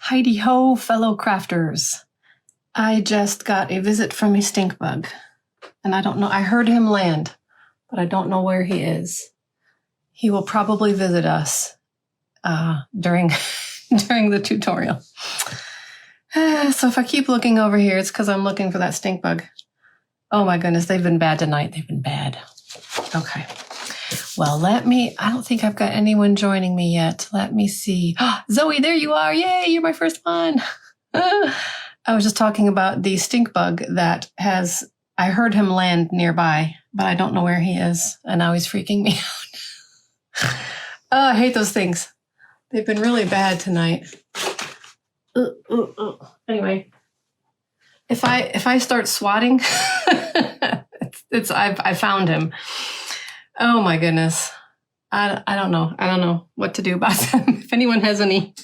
Heidi ho, fellow crafters. I just got a visit from a stink bug. And I don't know, I heard him land, but I don't know where he is. He will probably visit us during the tutorial. So if I keep looking over here, it's because I'm looking for that stink bug. Oh my goodness, they've been bad tonight. They've been bad. Okay. Well, I don't think I've got anyone joining me yet. Let me see. Zoe, there you are. Yay, you're my first one. I was just talking about the stink bug that I heard him land nearby, but I don't know where he is. And now he's freaking me out. Oh, I hate those things. They've been really bad tonight. Anyway, if I start swatting, I found him. Oh my goodness. I don't know. I don't know what to do about them. If anyone has any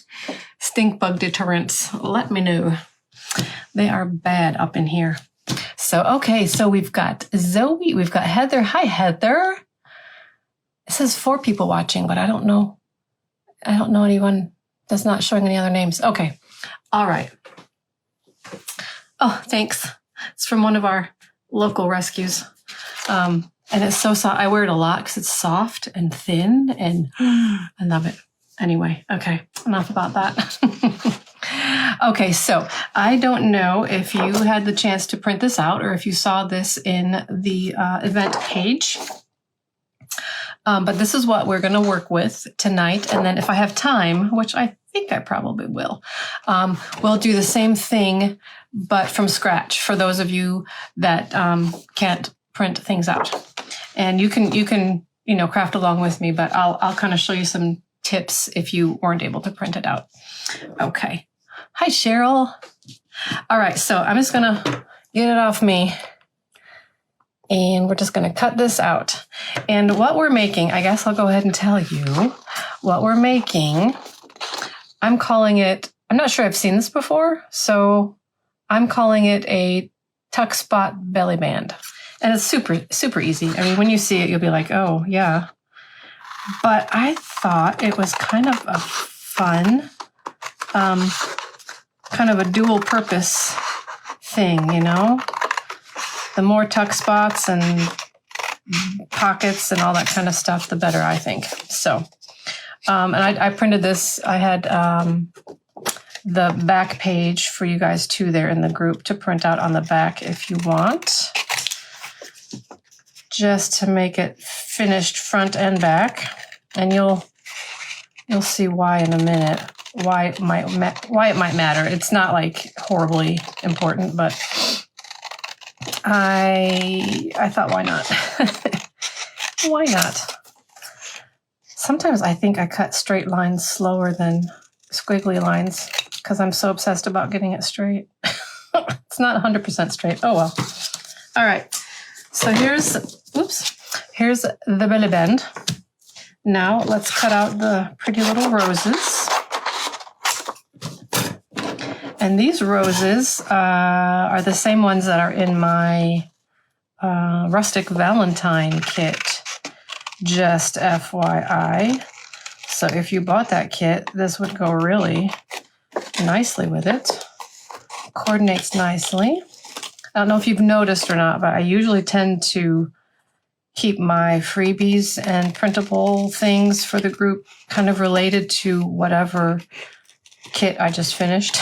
stink bug deterrents, let me know. They are bad up in here. So we've got Zoe, we've got Heather. Hi, Heather. It says 4 people watching, but I don't know anyone that's not showing any other names. Okay. All right. Oh, thanks. It's from one of our local rescues. And it's so soft. I wear it a lot because it's soft and thin, and I love it. Anyway, okay, enough about that. Okay, so I don't know if you had the chance to print this out or if you saw this in the event page. But this is what we're going to work with tonight. And then if I have time, which I think I probably will, we'll do the same thing, but from scratch for those of you that can't print things out. And you can craft along with me, but I'll kind of show you some tips if you weren't able to print it out. Okay. Hi, Cheryl. All right, so I'm just going to get it off me. And we're just going to cut this out. And what we're making, I guess I'll go ahead and tell you what we're making. I'm calling it, I'm not sure I've seen this before, so I'm calling it a tuck spot belly band. And it's super, super easy. I mean, when you see it, you'll be like, oh, yeah. But I thought it was kind of a fun, kind of a dual purpose thing, you know? The more tuck spots and pockets and all that kind of stuff, the better, I think. So, and I printed this. I had the back page for you guys too there in the group to print out on the back if you want. Just to make it finished front and back. And you'll see why in a minute, why it might matter. It's not like horribly important, but I thought, why not? Why not? Sometimes I think I cut straight lines slower than squiggly lines because I'm so obsessed about getting it straight. It's not 100% straight. Oh, well. All right. So here's the belly band. Now let's cut out the pretty little roses. And these roses are the same ones that are in my rustic Valentine kit, just FYI. So if you bought that kit, this would go really nicely with it. Coordinates nicely. I don't know if you've noticed or not, but I usually tend to keep my freebies and printable things for the group kind of related to whatever kit I just finished.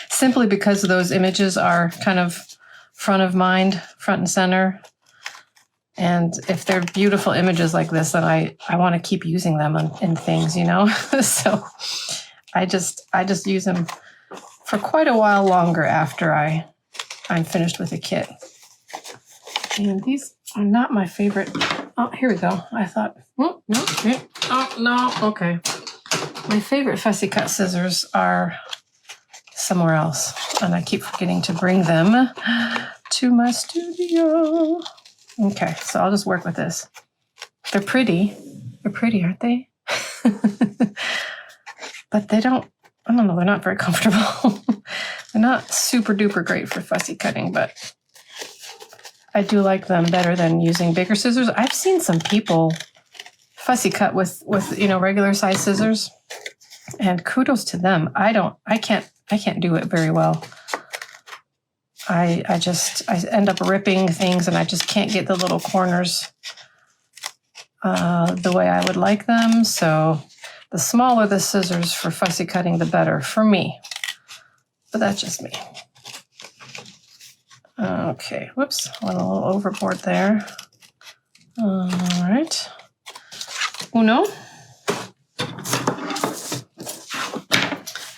Simply because those images are kind of front of mind, front and center. And if they're beautiful images like this, then I want to keep using them in things, you know? So I just use them for quite a while longer after I'm finished with the kit. And these are not my favorite. Oh, here we go. I thought, no, okay. My favorite fussy cut scissors are somewhere else, and I keep forgetting to bring them to my studio. Okay, so I'll just work with this. They're pretty. They're pretty, aren't they? But I don't know, they're not very comfortable. They're not super duper great for fussy cutting, but I do like them better than using bigger scissors. I've seen some people fussy cut with regular size scissors. And kudos to them. I can't do it very well. I end up ripping things and I just can't get the little corners the way I would like them. So the smaller the scissors for fussy cutting, the better for me. But that's just me. Okay, whoops, went a little overboard there. All right. Uno.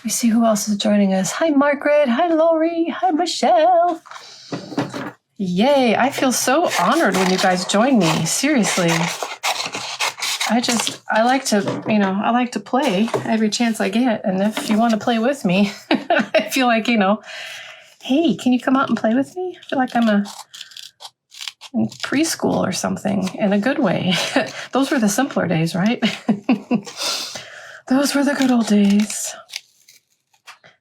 We see who else is joining us. Hi, Margaret. Hi, Lori. Hi, Michelle. Yay. I feel so honored when you guys join me. Seriously. I like to play every chance I get. And if you want to play with me, I feel like, hey, can you come out and play with me? I feel like I'm in preschool or something in a good way. Those were the simpler days, right? Those were the good old days.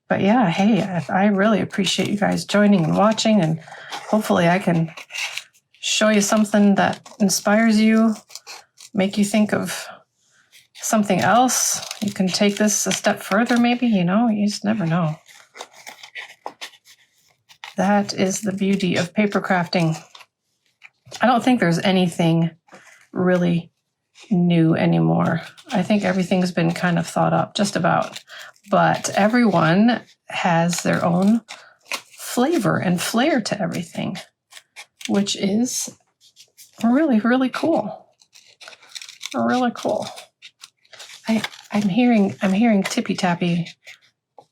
But yeah, hey, I really appreciate you guys joining and watching, and hopefully I can show you something that inspires you, make you think of something else. You can take this a step further, maybe, you just never know. That is the beauty of paper crafting. I don't think there's anything really new anymore. I think everything's been kind of thought up, just about. But everyone has their own flavor and flair to everything, which is really, really cool. Really cool. I'm hearing tippy tappy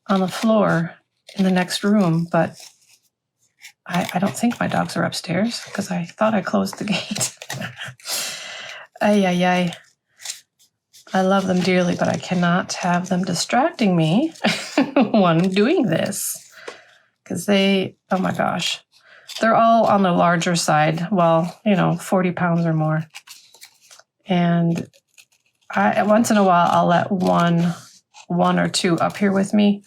on the floor in the next room, but I don't think my dogs are upstairs because I thought I closed the gate. Ay. I love them dearly, but I cannot have them distracting me when I'm doing this. Because oh my gosh, they're all on the larger side. Well, 40 pounds or more. And once in a while, I'll let one or two up here with me.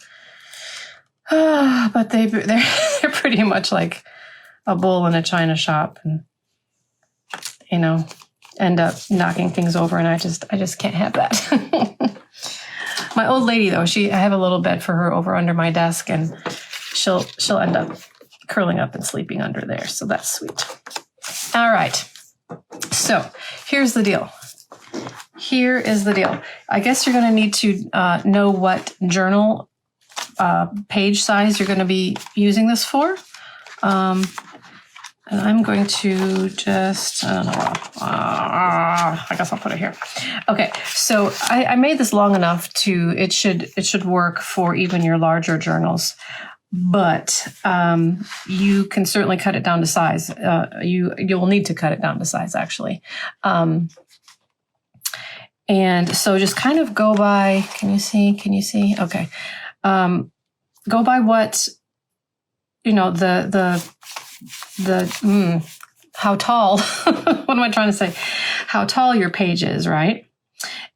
But they're pretty much like a bull in a china shop, and end up knocking things over, and I just can't have that. My old lady, though, I have a little bed for her over under my desk, and she'll end up curling up and sleeping under there. So that's sweet. All right. So here's the deal. Here is the deal. I guess you're going to need to know what journal page size you're going to be using this for. And I'm going to just, I don't know, I guess I'll put it here. Okay, so I made this long enough it should work for even your larger journals, but you can certainly cut it down to size. You will need to cut it down to size, actually. And so just kind of go by, can you see? Okay. Go by what, how tall, what am I trying to say? How tall your page is, right?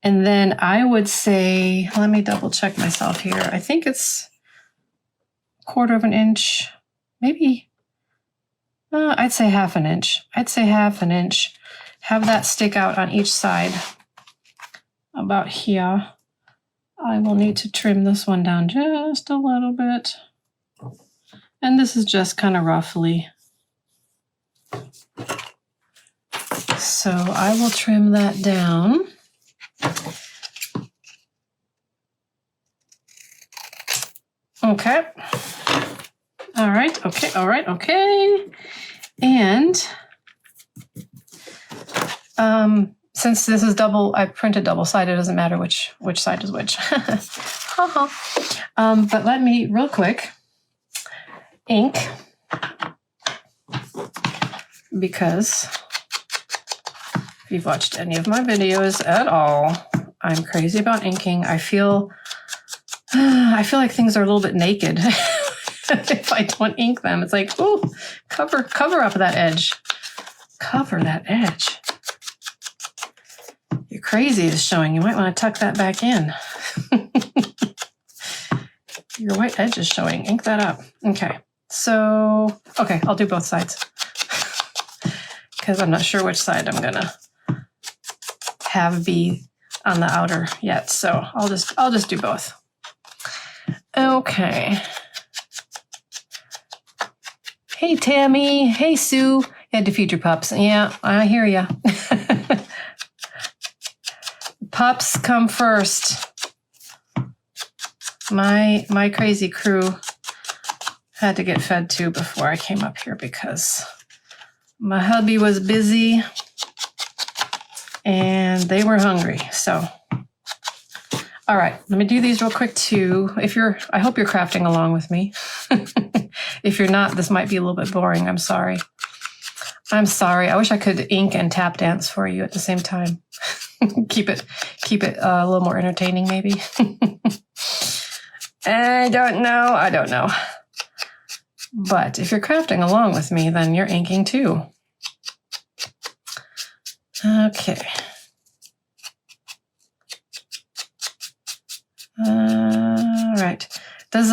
And then I would say, let me double check myself here. I think it's 1/4 of an inch, maybe, I'd say 1/2 inch. I'd say 1/2 inch. Have that stick out on each side about here. I will need to trim this one down just a little bit. And this is just kind of roughly. So I will trim that down. Okay. All right. Okay. And since this is I printed double-sided, it doesn't matter which side is which. But let me, real quick, ink, because if you've watched any of my videos at all, I'm crazy about inking. I feel like things are a little bit naked if I don't ink them. It's like, ooh, cover up that edge. Cover that edge. Your crazy is showing. You might want to tuck that back in. Your white edge is showing. Ink that up. Okay. So, okay, I'll do both sides because I'm not sure which side I'm going to have be on the outer yet, so I'll just do both. Okay. Hey, Tammy. Hey, Sue. You had to feed your pups. Yeah, I hear ya. Pups come first. My crazy crew had to get fed too before I came up here because my hubby was busy and they were hungry. So, all right, let me do these real quick too. I hope you're crafting along with me. If you're not, this might be a little bit boring. I'm sorry. I'm sorry. I wish I could ink and tap dance for you at the same time. keep it a little more entertaining, maybe. I don't know. But if you're crafting along with me, then you're inking too. Okay. All right. Does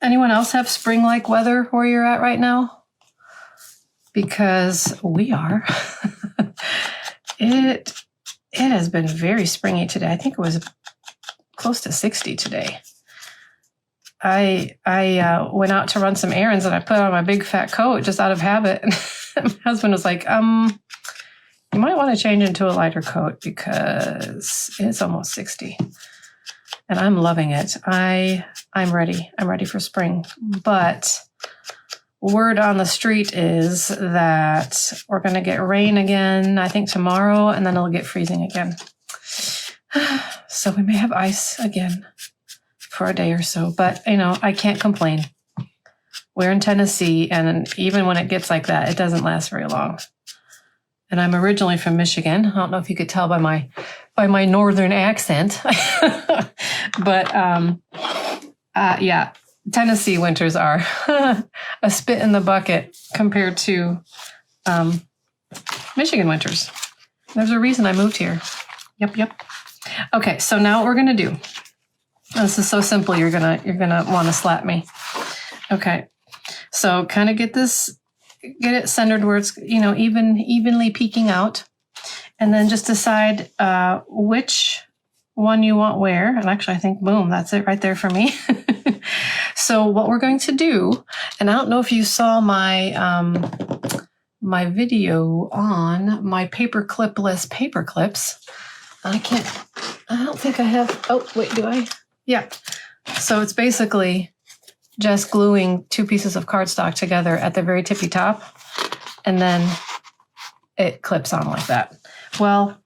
anyone else have spring-like weather where you're at right now? Because we are. It has been very springy today. I think it was close to 60 today. I went out to run some errands and I put on my big fat coat just out of habit. And my husband was like, you might want to change into a lighter coat because it's almost 60. And I'm loving it. I'm ready. I'm ready for spring. But word on the street is that we're going to get rain again, I think tomorrow, and then it'll get freezing again. So we may have ice again for a day or so. But, I can't complain. We're in Tennessee, and even when it gets like that, it doesn't last very long. And I'm originally from Michigan. I don't know if you could tell by my northern accent. But yeah, Tennessee winters are a spit in the bucket compared to Michigan winters. There's a reason I moved here. Yep. Okay, so now what we're gonna do. This is so simple. You're gonna want to slap me. Okay, so kind of get it centered where it's evenly peeking out, and then just decide which one you want where. And actually, I think boom, that's it right there for me. So what we're going to do, and I don't know if you saw my my video on my paper clipless paper clips. I don't think I have. Oh wait, do I? Yeah. So it's basically just gluing two pieces of cardstock together at the very tippy top, and then it clips on like that. Well,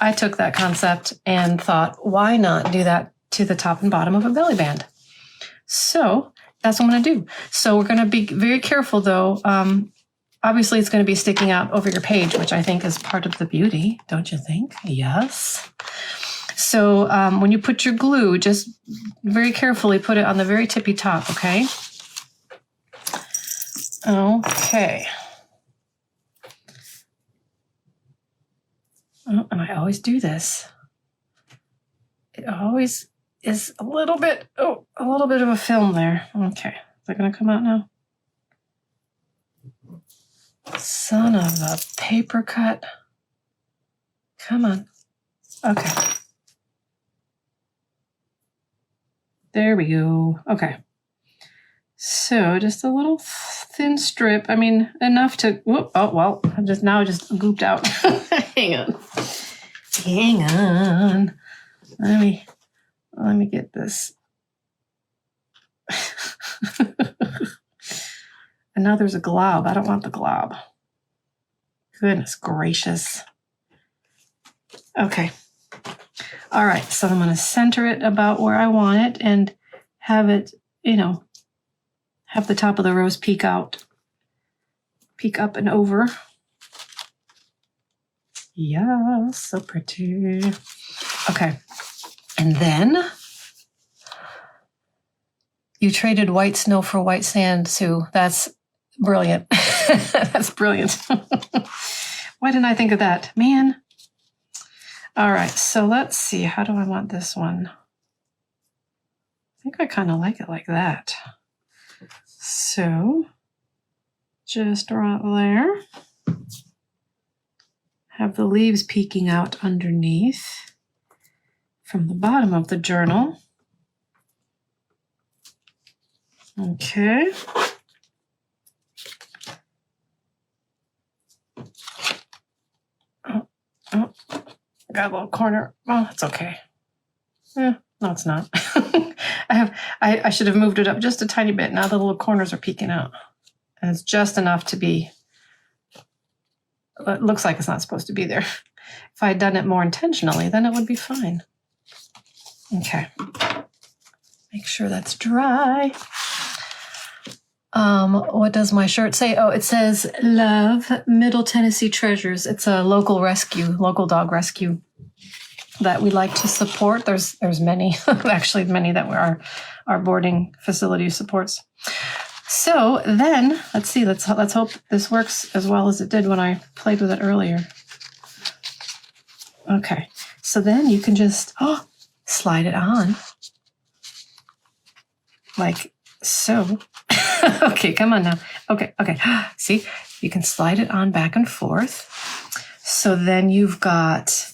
I took that concept and thought, why not do that to the top and bottom of a belly band? So that's what I'm going to do. So we're going to be very careful, though. Obviously, it's going to be sticking out over your page, which I think is part of the beauty, don't you think? Yes. So when you put your glue, just very carefully put it on the very tippy top, okay? Okay. Oh, and I always do this. It always is a little bit of a film there. Okay. Is that going to come out now? Son of a paper cut. Come on. Okay. There we go. Okay. So just a little thin strip. I mean, enough to, I just gooped out. Hang on. Let me get this. And now there's a glob. I don't want the glob. Goodness gracious. Okay. All right. So I'm going to center it about where I want it and have it, have the top of the rose peek up and over. Yeah, so pretty. Okay. And then you traded white snow for white sand, Sue. That's brilliant. That's brilliant. Why didn't I think of that? Man. All right, so let's see. How do I want this one? I think I kind of like it like that. So just right there. Have the leaves peeking out underneath. from the bottom of the journal. Okay. Oh, got a little corner. Oh, it's okay. No, it's not. I should have moved it up just a tiny bit. Now the little corners are peeking out. And it's just enough to be, it looks like it's not supposed to be there. If I had done it more intentionally, then it would be fine. Okay. Make sure that's dry. What does my shirt say? Oh, it says, Love, Middle Tennessee Treasures. It's a local dog rescue that we like to support. There's many, actually many that our boarding facility supports. So then, let's see, let's hope this works as well as it did when I played with it earlier. Okay, so then you can just slide it on like so. Okay, come on now. Okay. See, you can slide it on back and forth. So then you've got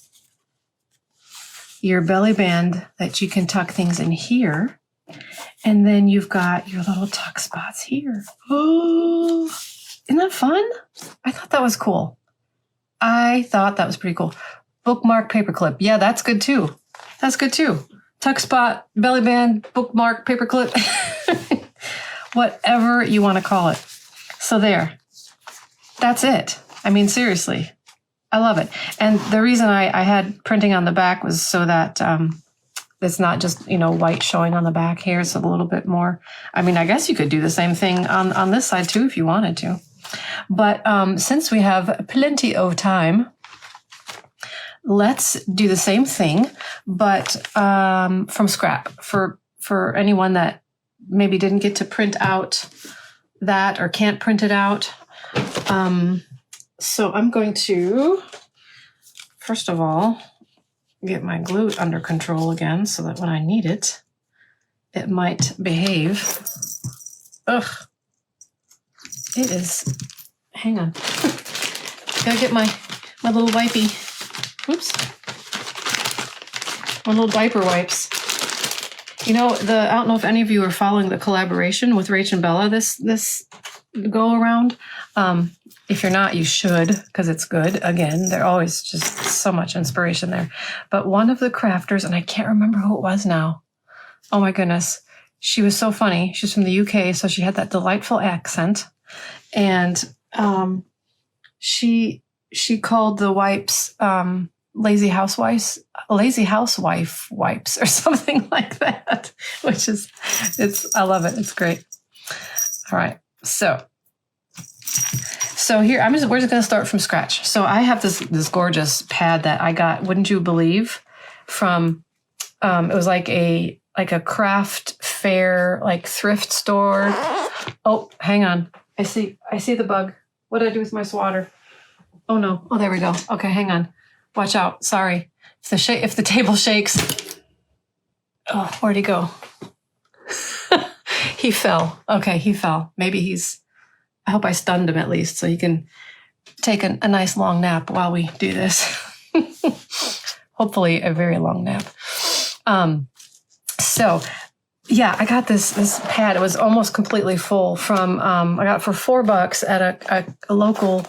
your belly band that you can tuck things in here. And then you've got your little tuck spots here. Oh, isn't that fun? I thought that was cool. I thought that was pretty cool. Bookmark paperclip. Yeah, that's good too. Tuck spot, belly band, bookmark, paperclip. Whatever you want to call it. So there. That's it. I mean, seriously. I love it. And the reason I had printing on the back was so that it's not just, white showing on the back here. It's a little bit more. I mean, I guess you could do the same thing on this side too if you wanted to. But since we have plenty of time, let's do the same thing, but from scrap for anyone that maybe didn't get to print out that or can't print it out. So I'm going to, first of all, get my glue under control again so that when I need it, it might behave. Ugh. It is, hang on. Gotta get my little wipey. Oops. My little diaper wipes. I don't know if any of you are following the collaboration with Rach and Bella this go around. If you're not, you should, because it's good. Again, they're always just so much inspiration there. But one of the crafters, and I can't remember who it was now. Oh my goodness. She was so funny. She's from the UK, so she had that delightful accent. And she called the wipes lazy housewife wipes or something like that, which is, I love it. It's great. All right. So here, we're just going to start from scratch. So I have this gorgeous pad that I got, wouldn't you believe, from, it was like a craft fair, like thrift store. Oh, hang on. I see the bug. What did I do with my swatter? Oh no. Oh, there we go. Okay, hang on. Watch out. Sorry. If the table shakes. Oh, where'd he go? He fell. Okay, he fell. Maybe I hope I stunned him at least so he can take a nice long nap while we do this. Hopefully a very long nap. So yeah, I got this pad. It was almost completely full from, I got it for $4 at a local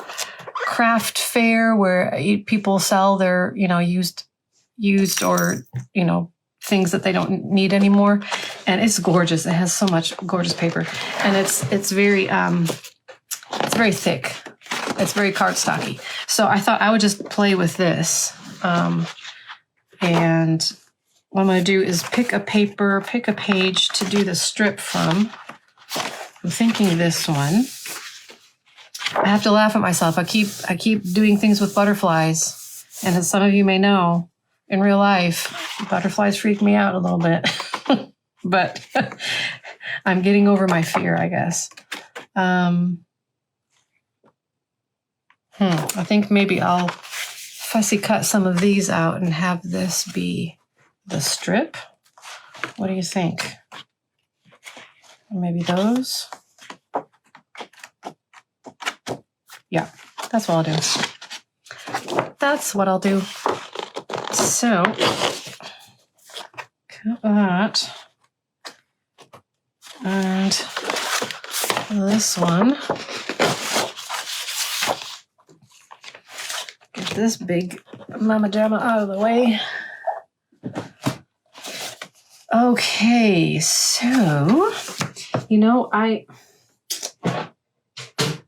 craft fair where people sell their, used or, things that they don't need anymore. And it's gorgeous. It has so much gorgeous paper, and it's very thick. It's very cardstocky. So I thought I would just play with this. And what I'm going to do is pick a page to do the strip from. I'm thinking this one. I have to laugh at myself. I keep doing things with butterflies. And as some of you may know, in real life, butterflies freak me out a little bit. But I'm getting over my fear, I guess. I think maybe I'll fussy cut some of these out and have this be the strip. What do you think? Maybe those? Yeah, that's what I'll do. So, Cut that. And this one. Get this big mama jamma out of the way. Okay, so, my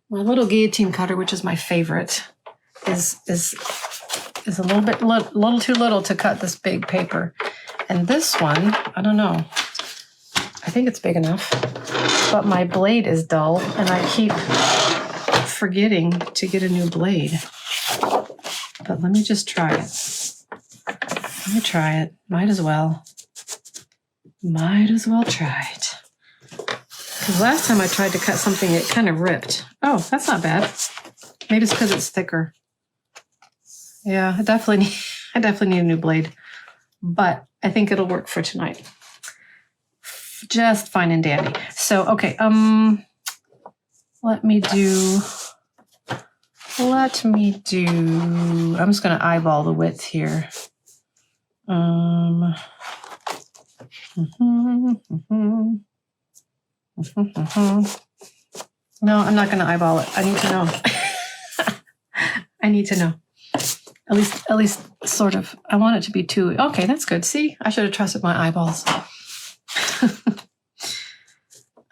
little guillotine cutter, which is my favorite, is a little too little to cut this big paper. And this one, I don't know. I think it's big enough, but my blade is dull, and I keep forgetting to get a new blade. But let me just try it. Let me try it. Might as well try it. Because last time I tried to cut something, it kind of ripped. Oh, that's not bad. Maybe it's because it's thicker. Yeah, I definitely need a new blade. But I think it'll work for tonight. Just fine and dandy. So, okay, I'm just going to eyeball the width here. No, I'm not going to eyeball it. I need to know. I need to know. At least sort of. I want it to be 2. Okay, that's good. See, I should have trusted my eyeballs.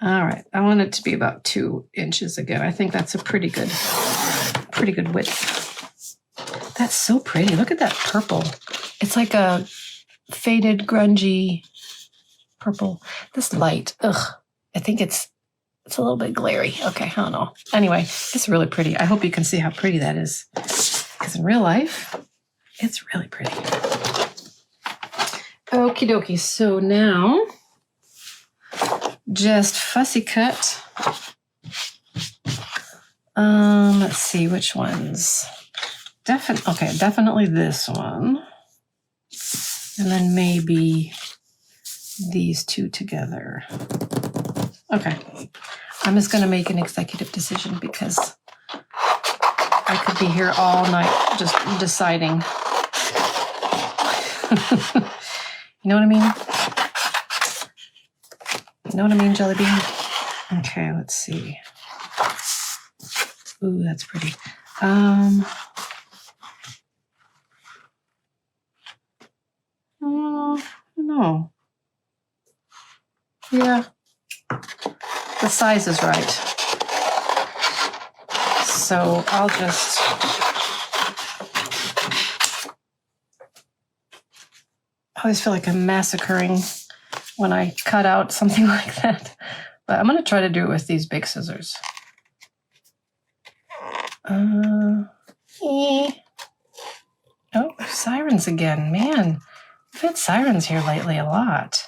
All right, I want it to be about 2 inches again. I think that's a pretty good width. That's so pretty. Look at that purple. It's like a faded, grungy purple. This light, I think it's a little bit glary. Okay, I don't know. Anyway, it's really pretty. I hope you can see how pretty that is. Because in real life, it's really pretty. Okie dokie. So now, just fussy cut. Let's see which ones. Definitely this one. And then maybe these 2 together. Okay. I'm just going to make an executive decision because I could be here all night just deciding. You know what I mean? You know what I mean, Jelly Bean? Okay, let's see. Ooh, that's pretty. No. Yeah. The size is right. So I'll just... I always feel like I'm massacring when I cut out something like that. But I'm going to try to do it with these big scissors. Oh, sirens again. Man, we've had sirens here lately a lot.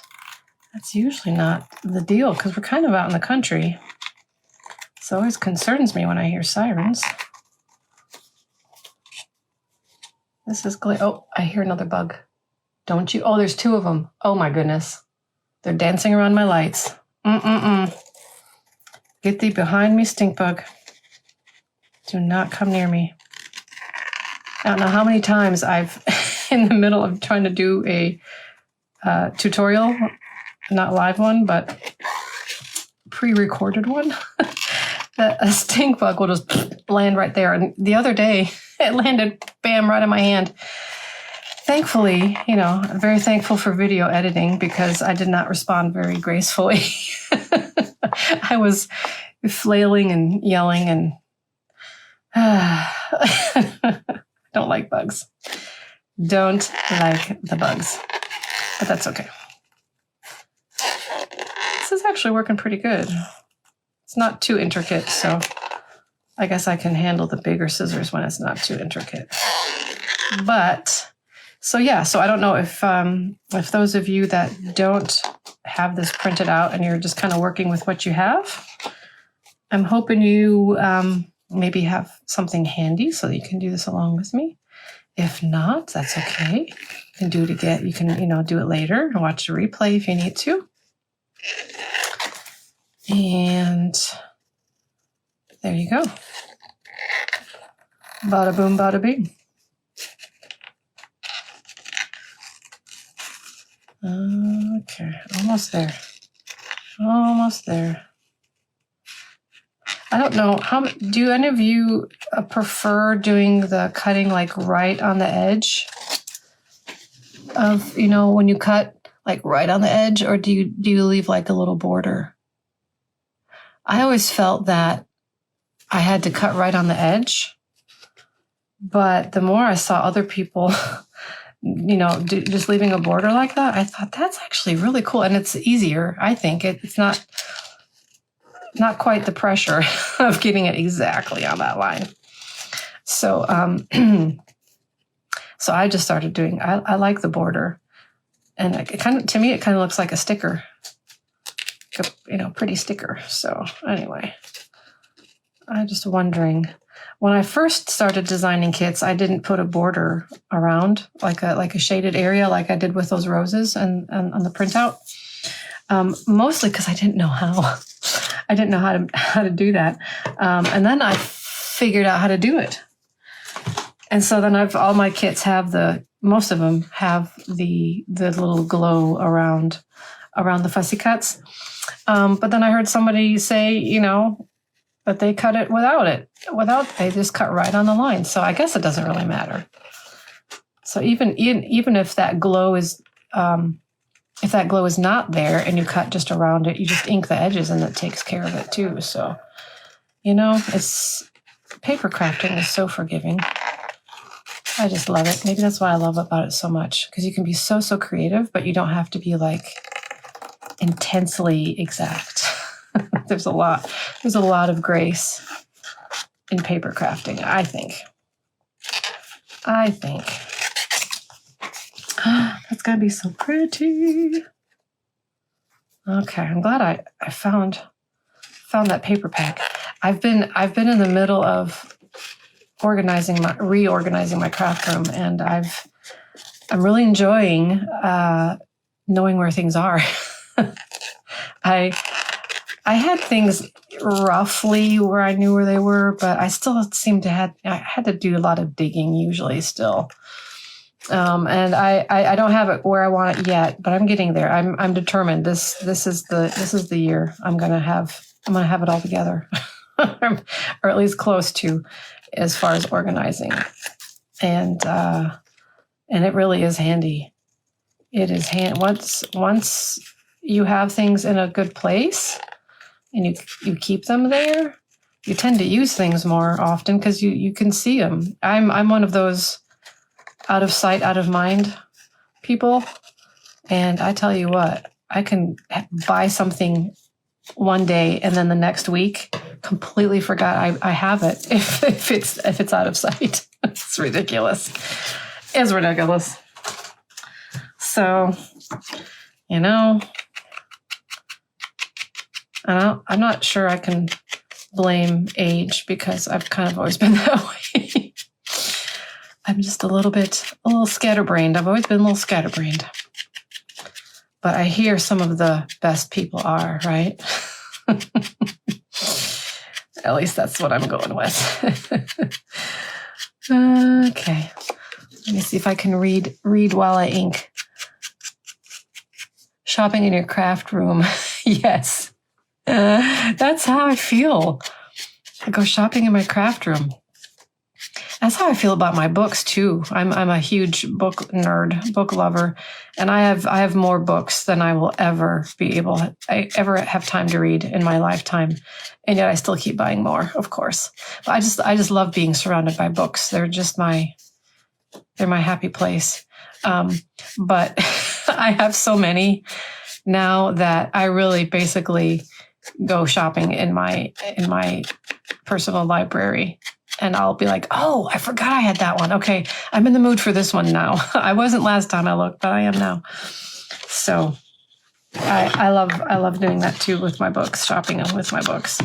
That's usually not the deal because we're kind of out in the country. So it always concerns me when I hear sirens. This is oh, I hear another bug. Don't you? Oh, there's 2 of them. Oh my goodness. They're dancing around my lights. Get thee behind me, stink bug. Do not come near me. I don't know how many times I've, in the middle of trying to do a tutorial, not live one, but pre-recorded one, a stink bug will just land right there. And the other day, it landed, bam, right in my hand. Thankfully, I'm very thankful for video editing because I did not respond very gracefully. I was flailing and yelling and don't like bugs. Don't like the bugs. But that's okay. This is actually working pretty good. It's not too intricate, so I guess I can handle the bigger scissors when it's not too intricate. But... So I don't know if those of you that don't have this printed out and you're just kind of working with what you have, I'm hoping you maybe have something handy so that you can do this along with me. If not, that's okay. You can do it again. You can, do it later and watch the replay if you need to. And there you go. Bada boom, bada bing. Okay, almost there. Almost there. I don't know, do any of you prefer doing the cutting like right on the edge of, when you cut like right on the edge, or do you leave like a little border? I always felt that I had to cut right on the edge, but the more I saw other people, just leaving a border like that, I thought that's actually really cool, and it's easier. I think it's not quite the pressure of getting it exactly on that line. So, so I just started doing. I like the border, and to me it kind of looks like a sticker, pretty sticker. So anyway, I'm just wondering. When I first started designing kits, I didn't put a border around, like a shaded area, like I did with those roses and on the printout. Mostly because I didn't know how. I didn't know how to do that. And then I figured out how to do it. And so then all my kits most of them have the little glow around the fussy cuts. But then I heard somebody say, that they cut it they just cut right on the line. So I guess it doesn't really matter. So even if that glow is, not there and you cut just around it, you just ink the edges and it takes care of it too. So, it's paper crafting is so forgiving. I just love it. Maybe that's what I love about it so much, because you can be so creative, but you don't have to be like intensely exact. There's a lot of grace in paper crafting, I think. That's gonna be so pretty. Okay, I'm glad I found that paper pack. I've been in the middle of reorganizing my craft room, and I'm really enjoying knowing where things are. I had things roughly where I knew where they were, but I still I had to do a lot of digging usually still. And I don't have it where I want it yet, but I'm getting there. I'm determined. This is the year I'm gonna have it all together, or at least close to, as far as organizing. And it really is handy. It is once you have things in a good place and you keep them there, you tend to use things more often because you can see them. I'm one of those out of sight, out of mind people. And I tell you what, I can buy something one day and then the next week completely forgot I have it if it's out of sight. It's ridiculous. It's ridiculous. So, I'm not sure I can blame age, because I've kind of always been that way. I'm just a little scatterbrained. I've always been a little scatterbrained. But I hear some of the best people are, right? At least that's what I'm going with. Okay. Let me see if I can read while I ink. Shopping in your craft room. Yes. That's how I feel. I go shopping in my craft room. That's how I feel about my books too. I'm a huge book nerd, book lover, and I have more books than I will ever ever have time to read in my lifetime, and yet I still keep buying more, of course. But I just love being surrounded by books. They're my happy place. But I have so many now that I really basically go shopping in my personal library. And I'll be like, oh, I forgot I had that one. Okay, I'm in the mood for this one now. I wasn't last time I looked, but I am now. So I love doing that too with my books, shopping with my books.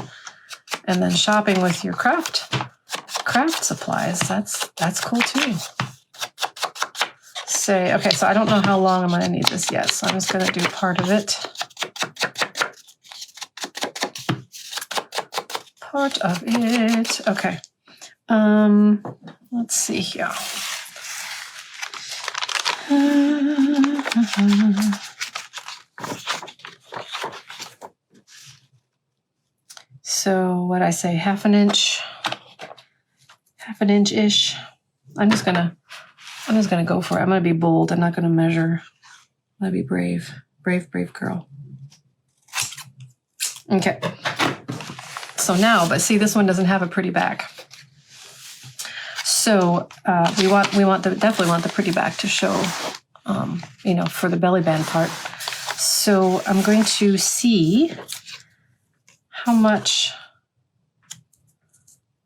And then shopping with your craft supplies. That's cool too. Okay, so I don't know how long I'm going to need this yet, so I'm just going to do part of it. Part of it. Okay. Let's see here. what I say, half an inch ish. I'm just gonna go for it. I'm gonna be bold. I'm not gonna measure. I'm gonna be brave, brave girl. Okay. So now, but see, this one doesn't have a pretty back. So we definitely want the pretty back to show, you know, for the belly band part. So I'm going to see how much.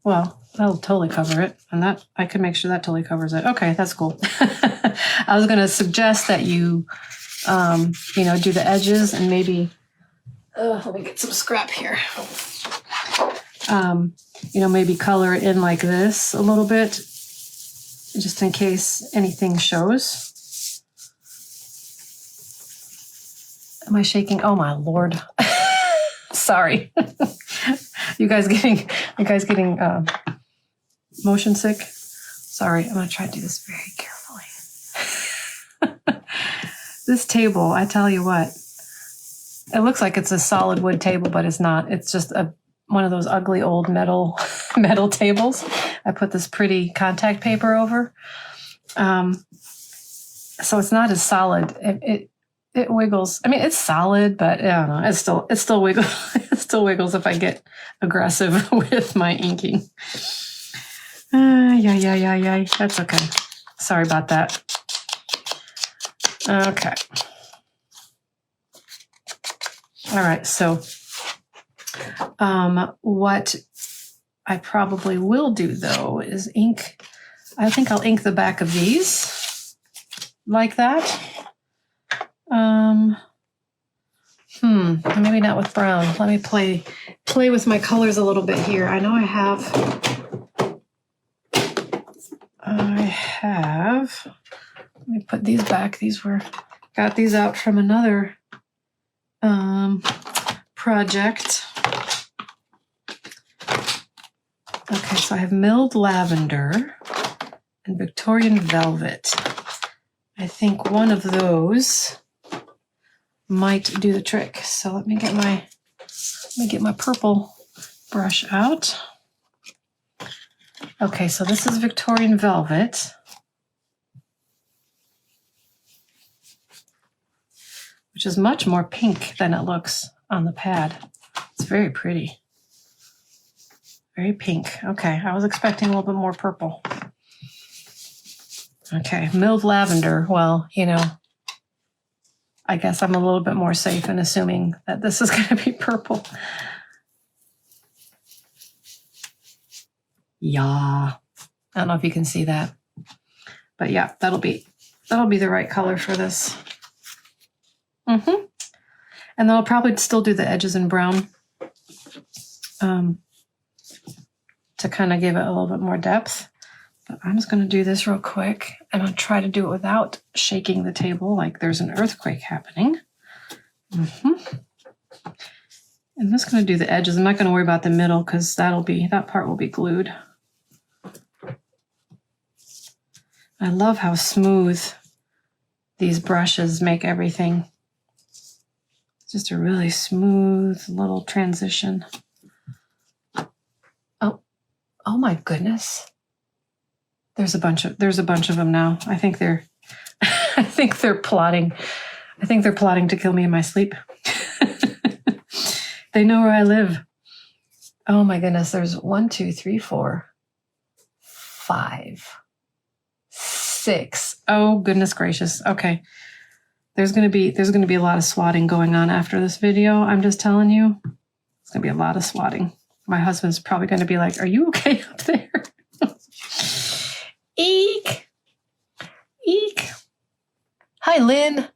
Well, that'll totally cover it, and that I can make sure that totally covers it. Okay, that's cool. I was going to suggest that you, you know, do the edges and maybe. Let me get some scrap here. You know, maybe color it in like this a little bit, just in case anything shows. Am I shaking? Oh my Lord. Sorry. You guys getting motion sick? Sorry, I'm gonna try to do this very carefully. This table, I tell you what, it looks like it's a solid wood table, but it's not. It's just one of those ugly old metal tables. I put this pretty contact paper over. So it's not as solid. It wiggles. I mean, it's solid, but I don't know. It still wiggles. It still wiggles if I get aggressive with my inking. Yeah. That's okay. Sorry about that. Okay. All right. So, what I probably will do though is ink. I think I'll ink the back of these like that. Maybe not with brown. Let me play with my colors a little bit here. I know I have, let me put these back. Got these out from another, project. Okay, so I have milled lavender and Victorian velvet. I think one of those might do the trick. So let me get my purple brush out. Okay, so this is Victorian velvet, which is much more pink than it looks on the pad. It's very pretty. Very pink. Okay, I was expecting a little bit more purple. Okay, milled lavender. Well, you know, I guess I'm a little bit more safe in assuming that this is going to be purple. Yeah. I don't know if you can see that. But yeah, that'll be the right color for this. And then I'll probably still do the edges in brown to kind of give it a little bit more depth. But I'm just going to do this real quick. And I'll try to do it without shaking the table like there's an earthquake happening. I'm just going to do the edges. I'm not going to worry about the middle because that part will be glued. I love how smooth these brushes make everything. It's just a really smooth little transition. Oh my goodness. There's a bunch of them now. I think they're plotting. I think they're plotting to kill me in my sleep. They know where I live. Oh my goodness. There's 1, 2, 3, 4, 5, 6. Oh goodness gracious. Okay. There's gonna be a lot of swatting going on after this video. I'm just telling you. It's gonna be a lot of swatting. My husband's probably gonna be like, "Are you okay up there?" Eek. Eek. Hi, Lynn.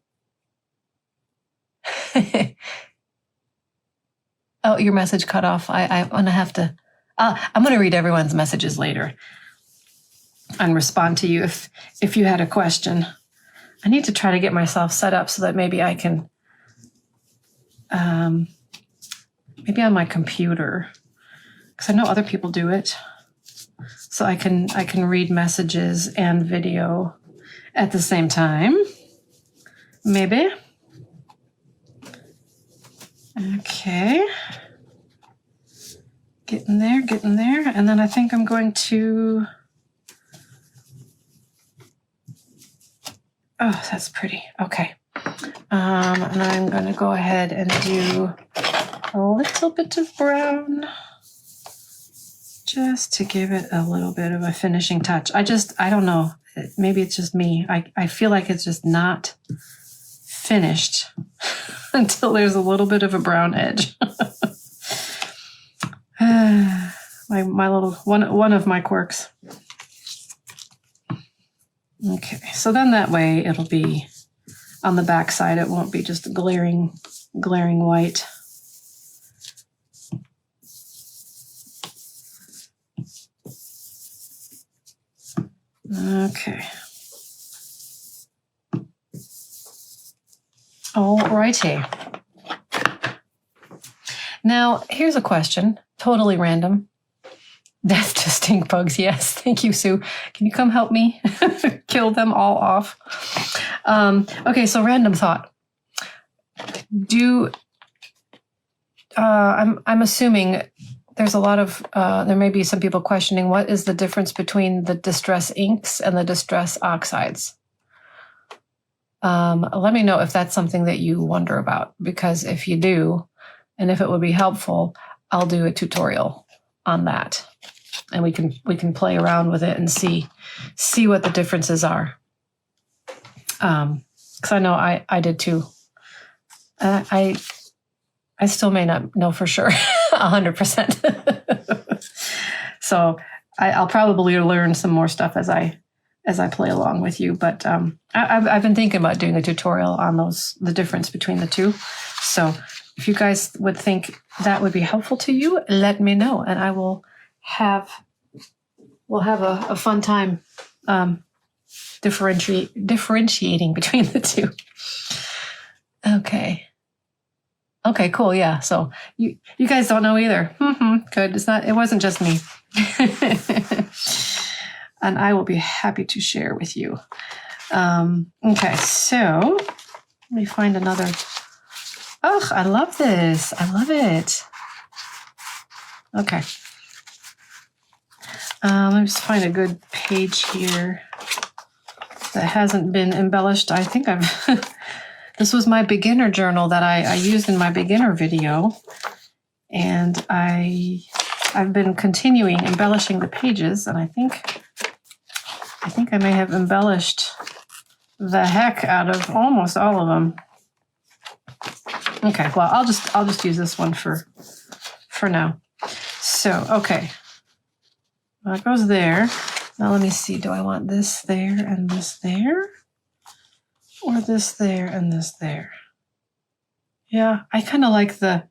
Oh, your message cut off. I'm going to have to... I'm going to read everyone's messages later and respond to you if you had a question. I need to try to get myself set up so that maybe I can... maybe on my computer, because I know other people do it. So I can read messages and video at the same time. Maybe. Okay. Getting there, getting there. And then I think I'm going to, oh, that's pretty. Okay. And I'm going to go ahead and do a little bit of brown just to give it a little bit of a finishing touch. I don't know. Maybe it's just me. I feel like it's just not finished until there's a little bit of a brown edge. my little one of my quirks. Okay, so then that way it'll be on the back side. It won't be just glaring white. Okay. Alrighty. Now, here's a question, totally random. Death to stink bugs, yes. Thank you, Sue. Can you come help me kill them all off? Okay, so random thought. I'm assuming there's a lot of, there may be some people questioning what is the difference between the distress inks and the distress oxides. Let me know if that's something that you wonder about, because if you do, and if it would be helpful, I'll do a tutorial on that, and we can play around with it and see what the differences are. Because I know I did too. I still may not know for sure 100%. So I'll probably learn some more stuff as I play along with you. But I've been thinking about doing a tutorial on the difference between the two. So if you guys would think that would be helpful to you, let me know, and we'll have a fun time differentiating between the two. Okay, cool. Yeah. So you guys don't know either. Good. It wasn't just me. And I will be happy to share with you. Okay, so let me find another. Oh, I love this. I love it. Okay. Let me just find a good page here that hasn't been embellished. I think this was my beginner journal that I used in my beginner video. And I've been continuing embellishing the pages, and I think I may have embellished the heck out of almost all of them. Okay, well, I'll just use this one for now. So, okay. That goes there. Now let me see. Do I want this there and this there? Or this there and this there? Yeah, I kind of like the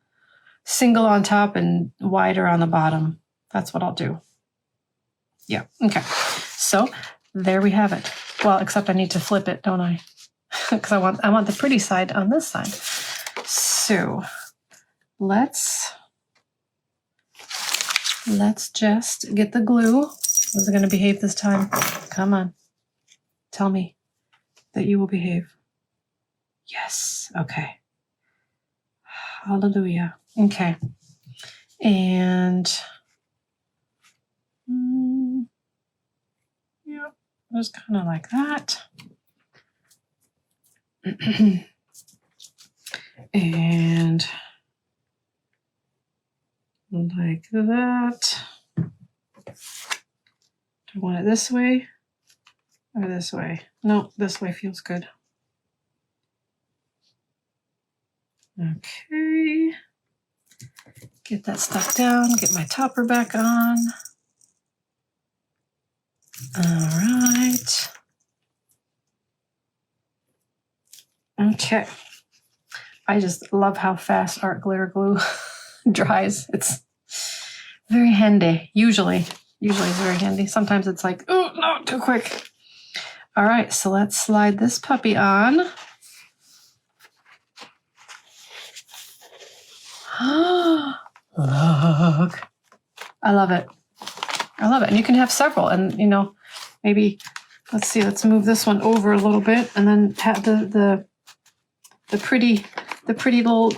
single on top and wider on the bottom. That's what I'll do. Yeah, okay. So there we have it. Well, except I need to flip it, don't I? Because I want the pretty side on this side. So let's just get the glue. Is it going to behave this time? Come on. Tell me that you will behave. Yes. Okay. Hallelujah. Okay. And yeah, just kind of like that. And like that. Do I want it this way or this way? No, this way feels good. Okay. Get that stuff down, get my topper back on. All right. Okay. I just love how fast art glitter glue dries. It's very handy. Usually it's very handy. Sometimes it's like, oh, no, too quick. All right, so let's slide this puppy on. Look. I love it. And you can have several. And, maybe, let's see, let's move this one over a little bit and then have the pretty little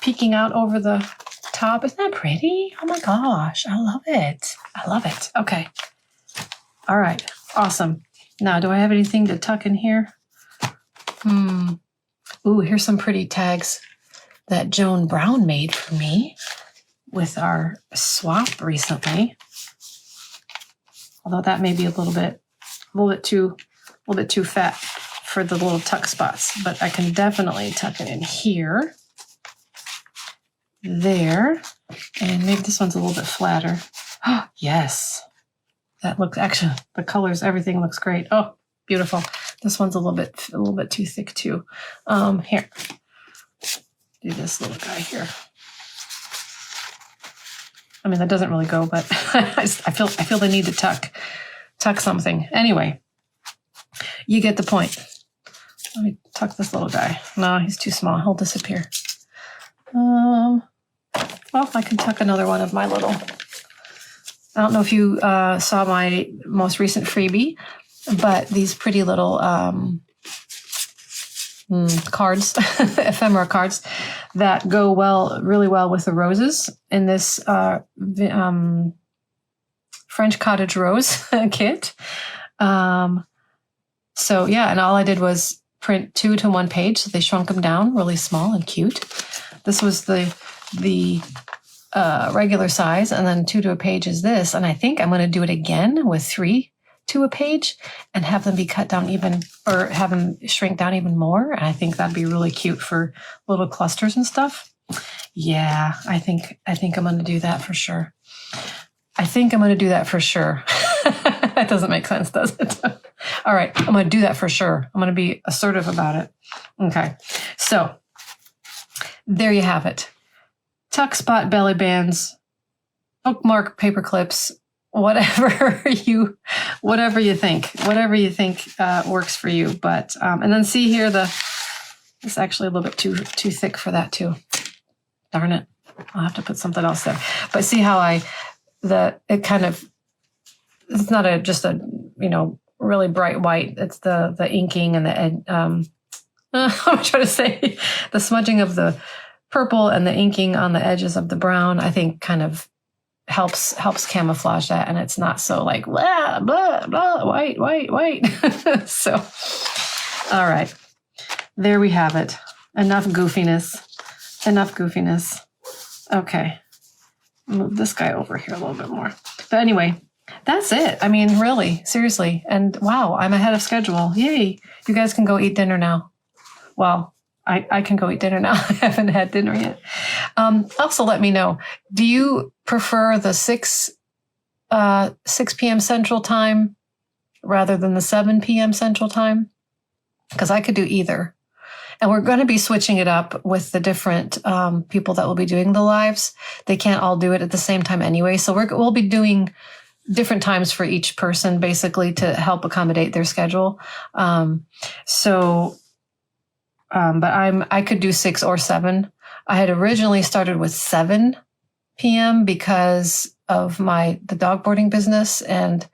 peeking out over the top. Isn't that pretty? Oh my gosh, I love it. I love it. Okay. All right, awesome. Now, do I have anything to tuck in here? Ooh, here's some pretty tags that Joan Brown made for me with our swap recently. Although that may be a little bit too fat for the little tuck spots, but I can definitely tuck it in here, there, and maybe this one's a little bit flatter. Oh, yes, that looks, actually, the colors, everything looks great. Oh, beautiful. This one's a little bit too thick too. Here, do this little guy here. I mean, that doesn't really go, but I feel the need to tuck something. Anyway, you get the point. Let me tuck this little guy. No, he's too small. He'll disappear. Well, I can tuck another one of my little. I don't know if you saw my most recent freebie, but these pretty little cards, ephemera cards that go really well with the roses in this French cottage rose kit. So yeah, and all I did was print 2 to 1 page. So they shrunk them down really small and cute. This was the regular size, and then 2 to a page is this. And I think I'm going to do it again with 3 to a page and have them be cut down even, or have them shrink down even more. And I think that'd be really cute for little clusters and stuff. Yeah, I think I'm going to do that for sure. That doesn't make sense, does it? All right, I'm going to do that for sure. I'm going to be assertive about it. Okay, so there you have it. Tuck spot belly bands, bookmark paper clips, whatever you think works for you. But and then see here, it's actually a little bit too thick for that too. Darn it, I'll have to put something else there. But see how it's not just a really bright white. It's the inking and the I'm trying to say the smudging of the purple and the inking on the edges of the brown, I think kind of helps camouflage that, and it's not so like blah blah blah white. So all right, there we have it. Enough goofiness. Okay, move this guy over here a little bit more. But anyway, that's it. I mean, really, seriously. And wow, I'm ahead of schedule. Yay. You guys can go eat dinner now. Well, I can go eat dinner now. I haven't had dinner yet. Also, let me know, do you prefer the 6 p.m. Central Time rather than the 7 p.m. Central Time? Because I could do either. And we're going to be switching it up with the different people that will be doing the lives. They can't all do it at the same time anyway. So we'll be doing different times for each person, basically, to help accommodate their schedule. But I could do 6 or 7. I had originally started with 7 p.m. because of the dog boarding business, and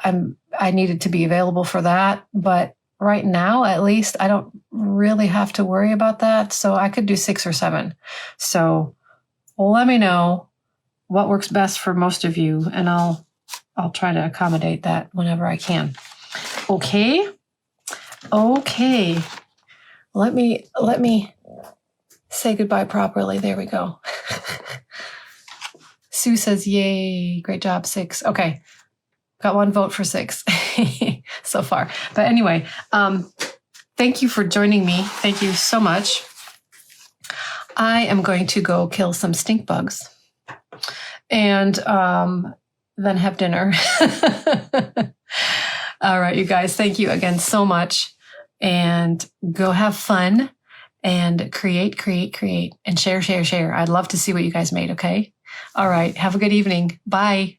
I needed to be available for that. But right now, at least, I don't really have to worry about that. So I could do 6 or 7. So let me know what works best for most of you, and I'll try to accommodate that whenever I can. Okay. Let me say goodbye properly. There we go. Sue says, yay, great job, 6. Okay. Got 1 vote for 6 so far. But anyway, thank you for joining me. Thank you so much. I am going to go kill some stink bugs and then have dinner. All right, you guys, thank you again so much. And go have fun and create, and share. I'd love to see what you guys made, okay? All right, have a good evening. Bye.